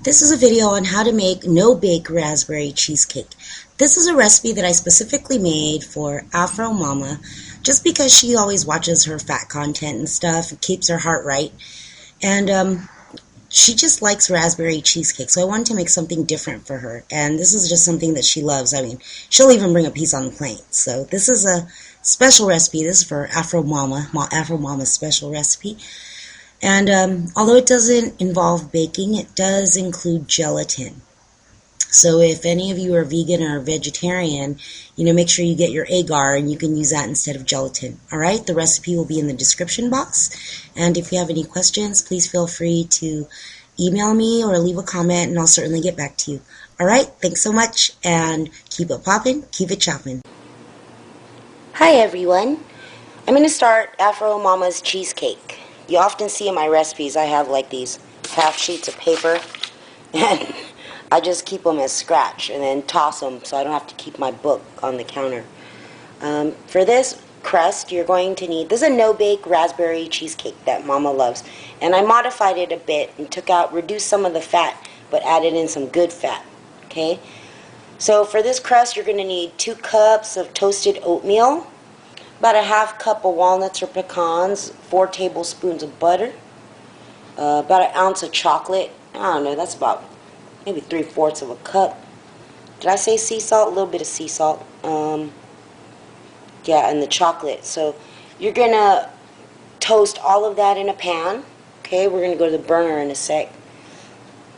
This is a video on how to make no-bake raspberry cheesecake. This is a recipe that I specifically made for AfroMomma just because she always watches her fat content and stuff. It keeps her heart right. And she just likes raspberry cheesecake, so I wanted to make something different for her. And this is just something that she loves. I mean, she'll even bring a piece on the plate. So this is a special recipe. This is for AfroMomma's special recipe. And although it doesn't involve baking, it does include gelatin. So if any of you are vegan or vegetarian, make sure you get your agar and you can use that instead of gelatin. Alright, the recipe will be in the description box. And if you have any questions, please feel free to email me or leave a comment and I'll certainly get back to you. Alright, thanks so much and keep it poppin', keep it choppin'. Hi everyone. I'm going to start AfroMomma's cheesecake. You often see in my recipes I have like these half sheets of paper and I just keep them as scratch and then toss them so I don't have to keep my book on the counter. For this crust you're going to need, this is a no-bake raspberry cheesecake that Mama loves, and I modified it a bit and reduced some of the fat but added in some good fat. Okay, so for this crust you're going to need 2 cups of toasted oatmeal, about a ½ cup of walnuts or pecans, 4 tablespoons of butter, about 1 ounce of chocolate. I don't know, that's about maybe 3/4 of a cup. Did I say sea salt? A little bit of sea salt. Yeah, and the chocolate. So you're going to toast all of that in a pan. Okay, we're going to go to the burner in a sec.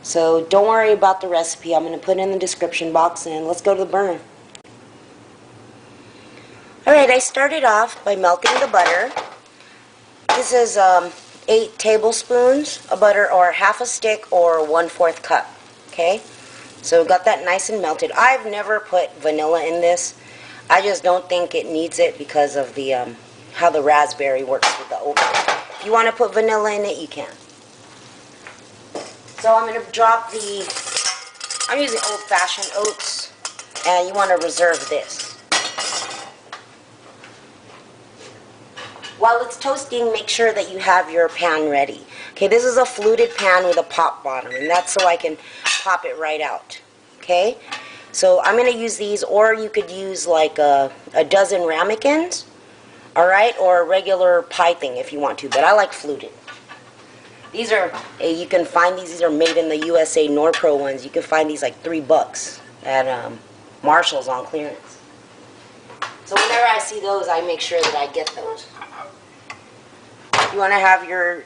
So don't worry about the recipe. I'm going to put it in the description box and let's go to the burner. Alright, I started off by melting the butter. This is 8 tablespoons of butter, or half a stick, or 1/4 cup. Okay, so got that nice and melted. I've never put vanilla in this. I just don't think it needs it because of the how the raspberry works with the oatmeal. If you want to put vanilla in it, you can. So I'm going to drop I'm using old-fashioned oats, and you want to reserve this. While it's toasting, make sure that you have your pan ready. Okay, this is a fluted pan with a pop bottom, and that's so I can pop it right out. Okay, so I'm going to use these, or you could use like a dozen ramekins, alright, or a regular pie thing if you want to, but I like fluted. These are, you can find these are made in the USA Norpro ones. You can find these like $3 at Marshall's on clearance. So whenever I see those, I make sure that I get those. You want to have your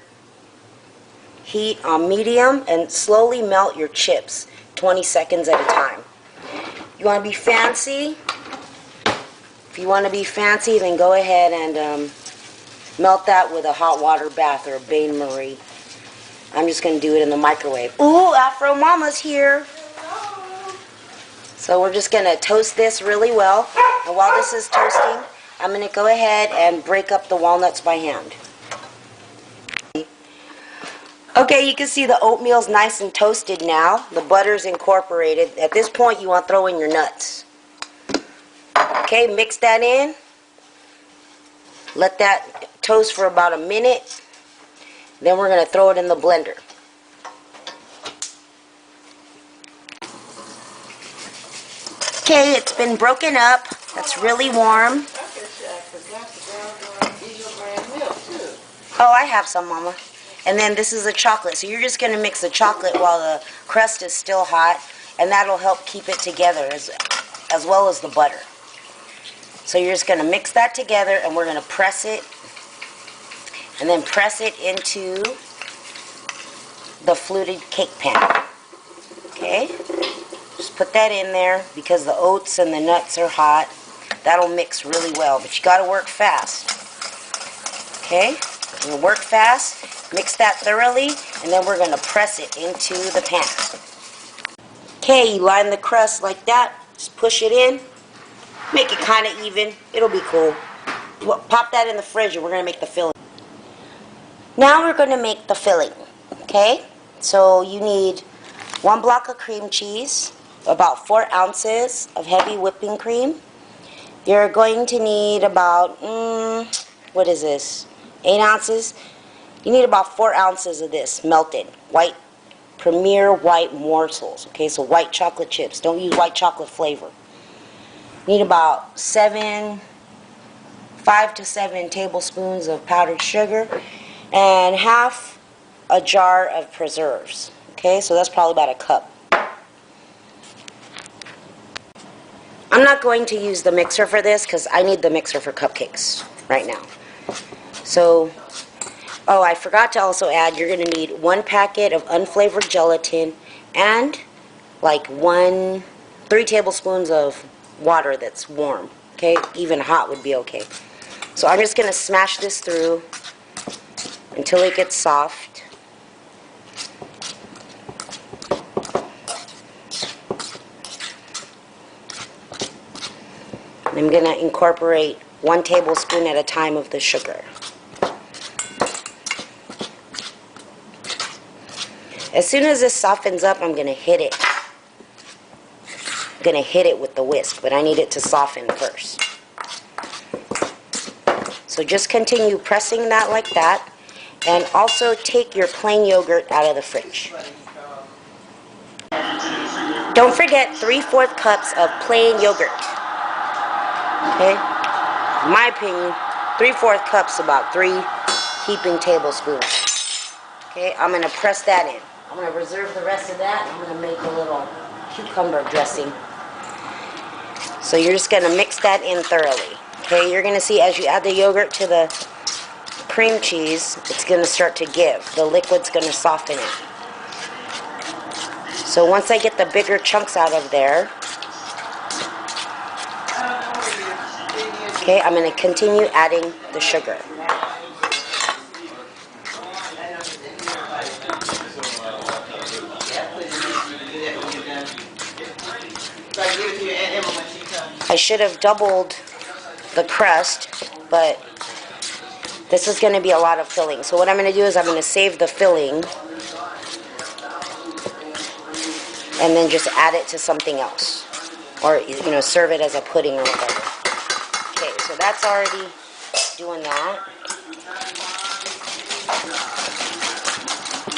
heat on medium and slowly melt your chips 20 seconds at a time. You want to be fancy? If you want to be fancy, then go ahead and melt that with a hot water bath or a bain-marie. I'm just going to do it in the microwave. Ooh, AfroMomma's here. So we're just going to toast this really well. And while this is toasting, I'm going to go ahead and break up the walnuts by hand. Okay, you can see the oatmeal's nice and toasted now. The butter's incorporated. At this point, you want to throw in your nuts. Okay, mix that in. Let that toast for about a minute. Then we're going to throw it in the blender. Okay, it's been broken up. That's really warm. Oh, I have some, Mama. And then this is the chocolate. So you're just going to mix the chocolate while the crust is still hot, and that'll help keep it together as well as the butter. So you're just going to mix that together, and we're going to press it, and then press it into the fluted cake pan. Okay? Just put that in there because the oats and the nuts are hot. That'll mix really well, but you got to work fast. Okay? You're going to work fast. Mix that thoroughly, and then we're going to press it into the pan. Okay, you line the crust like that. Just push it in. Make it kind of even. It'll be cool. Pop that in the fridge, and we're going to make the filling. Now we're going to make the filling. Okay? So you need 1 block of cream cheese, about 4 ounces of heavy whipping cream. You're going to need about, what is this? 8 ounces. You need about 4 ounces of this melted white Premier white morsels. Okay, so white chocolate chips. Don't use white chocolate flavor. Need about 5 to 7 tablespoons of powdered sugar and half a jar of preserves. Okay, so that's probably about a cup. I'm not going to use the mixer for this because I need the mixer for cupcakes right now. So, oh, I forgot to also add, you're going to need 1 packet of unflavored gelatin and like 3 tablespoons of water that's warm. Okay, even hot would be okay. So I'm just going to smash this through until it gets soft. And I'm going to incorporate 1 tablespoon at a time of the sugar. As soon as this softens up, I'm going to hit it. I'm going to hit it with the whisk, but I need it to soften first. So just continue pressing that like that, and also take your plain yogurt out of the fridge. Don't forget 3/4 cups of plain yogurt. Okay? In my opinion, 3/4 cups, about 3 heaping tablespoons. Okay, I'm going to press that in. I'm going to reserve the rest of that. I'm going to make a little cucumber dressing. So you're just going to mix that in thoroughly. Okay, you're going to see as you add the yogurt to the cream cheese, it's going to start to give. The liquid's going to soften it. So once I get the bigger chunks out of there, okay, I'm going to continue adding the sugar. I should have doubled the crust, but this is going to be a lot of filling. So what I'm going to do is I'm going to save the filling and then just add it to something else, or serve it as a pudding or whatever. Okay, so that's already doing that.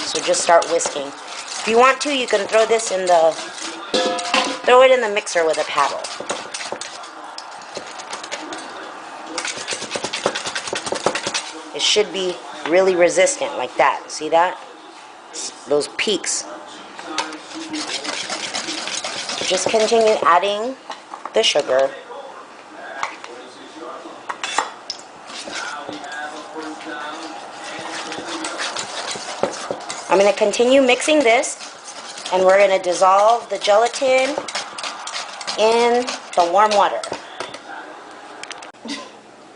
So just start whisking. If you want to, you can throw it in the mixer with a paddle. It should be really resistant like that. See that? Those peaks. Just continue adding the sugar. I'm going to continue mixing this, and we're going to dissolve the gelatin in the warm water.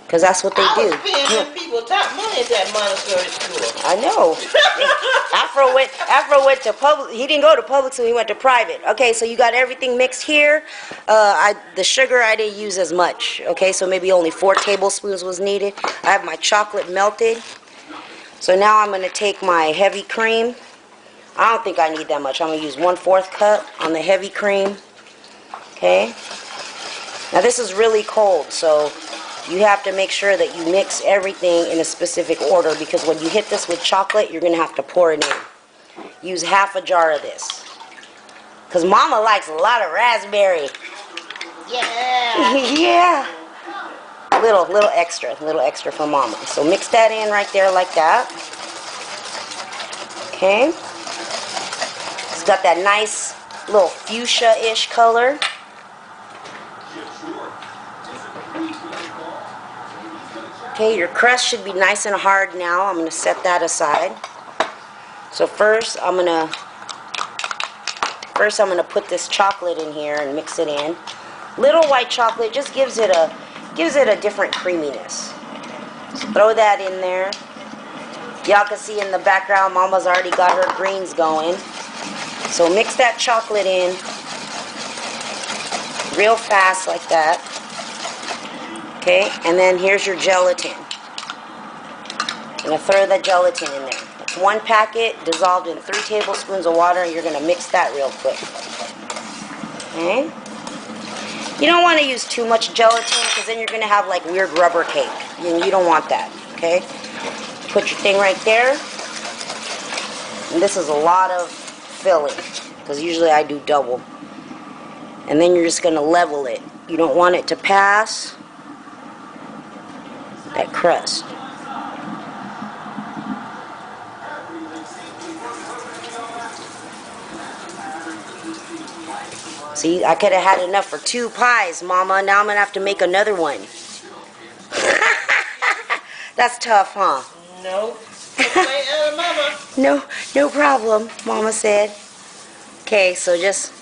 Because that's what they do. I was paying people top money at that Montessori school. I know. Afro went to public. He didn't go to public, so he went to private. Okay, so you got everything mixed here. The sugar I didn't use as much. Okay, so maybe only 4 tablespoons was needed. I have my chocolate melted. So now I'm going to take my heavy cream. I don't think I need that much. I'm going to use 1/4 cup on the heavy cream. Okay. Now this is really cold, so you have to make sure that you mix everything in a specific order, because when you hit this with chocolate, you're going to have to pour it in. Use half a jar of this. Because Mama likes a lot of raspberry. Yeah. Yeah. Little extra for Mama. So mix that in right there like that. Okay. It's got that nice little fuchsia-ish color. Okay, your crust should be nice and hard now. I'm going to set that aside. So first I'm going to put this chocolate in here and mix it in. Little white chocolate just gives it a different creaminess. So throw that in there. Y'all can see in the background Mama's already got her greens going. So mix that chocolate in real fast like that. Okay, and then here's your gelatin. I'm going to throw the gelatin in there. It's 1 packet dissolved in 3 tablespoons of water, and you're going to mix that real quick. Okay? You don't want to use too much gelatin, because then you're going to have like weird rubber cake. You don't want that. Okay? Put your thing right there. And this is a lot of filling, because usually I do double. And then you're just going to level it. You don't want it to pass that crust. See, I could have had enough for 2 pies, Mama. Now I'm going to have to make another one. That's tough, huh? No. Mama. No problem, Mama said. Okay, so just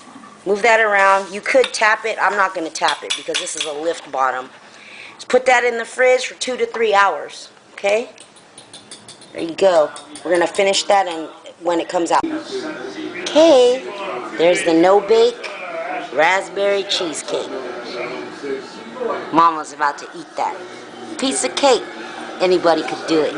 move that around. You could tap it. I'm not going to tap it because this is a lift bottom. Just put that in the fridge for 2 to 3 hours. Okay? There you go. We're going to finish that and when it comes out. Okay, there's the no-bake raspberry cheesecake. Mama's about to eat that. Piece of cake. Anybody could do it.